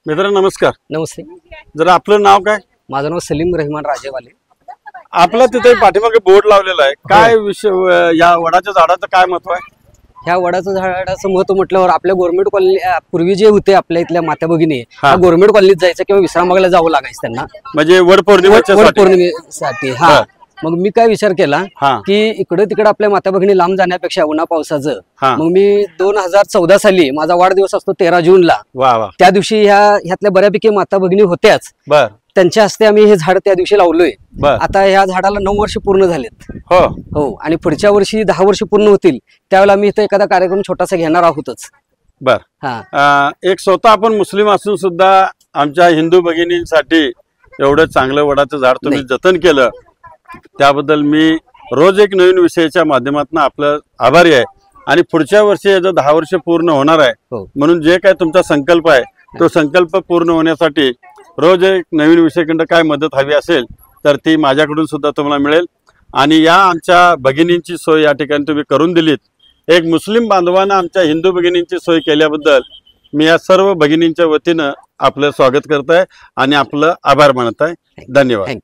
मित्र नमस्कार. नमस्ते. जरा आपलं नाव काय? माझं नाव सलीम रहमान राजेवाले. आपला तिथे पाठीमागे बोर्ड लावलेला आहे, काय विषय या वडाच्या झाडाचं काय महत्व आहे? ह्या वडाचं झाडाचं महत्व म्हटल्यावर आपल्या गव्हर्नमेंट कॉलनी पूर्वी जे होते आपल्या इथल्या माता भगिनी गव्हर्नमेंट कॉलनीत जायचं किंवा विश्रामबागला जावं लागायचं त्यांना, म्हणजे वड पौर्णिमेसाठी. हा, मग मी काय विचार केला की इकडे तिकडे आपल्या माता भगिनी लांब जाण्यापेक्षा उन्हा पावसाचं, मग मी 2014 साली माझा वाढदिवस असतो 13 जूनला. त्या दिवशी ह्यातल्या बऱ्यापैकी माता भगिनी होत्याच, त्यांच्या हस्ते आम्ही हे झाड त्या दिवशी लावलोय. आता ह्या झाडाला 9 वर्ष पूर्ण झालेत. हो, आणि पुढच्या वर्षी 10 वर्ष पूर्ण होतील, त्यावेळेला आम्ही इथं एखादा कार्यक्रम छोटासा घेणार आहोतच. एक स्वतः आपण मुस्लिम असून सुद्धा आमच्या हिंदू भगिनींसाठी एवढं चांगलं वडाचं झाड तुम्ही जतन केलं, त्याबद्दल मी रोज एक नवीन विषयाच्या माध्यमातून आपलं आभारी आहे. आणि पुढच्या वर्षी याचं 10 वर्ष पूर्ण होणार आहे, म्हणून जे काय तुमचा संकल्प आहे तो संकल्प पूर्ण होण्यासाठी रोज एक नवीन विषयाकडे काय मदत हवी असेल तर ती माझ्याकडून सुद्धा तुम्हाला मिळेल. आणि या आमच्या भगिनींची सोय या ठिकाणी तुम्ही करून दिलीत. एक मुस्लिम बांधवांना आमच्या हिंदू भगिनींची सोय केल्याबद्दल मी या सर्व भगिनींच्या वतीनं आपलं स्वागत करत आहे आणि आपलं आभार मानत आहे. धन्यवाद.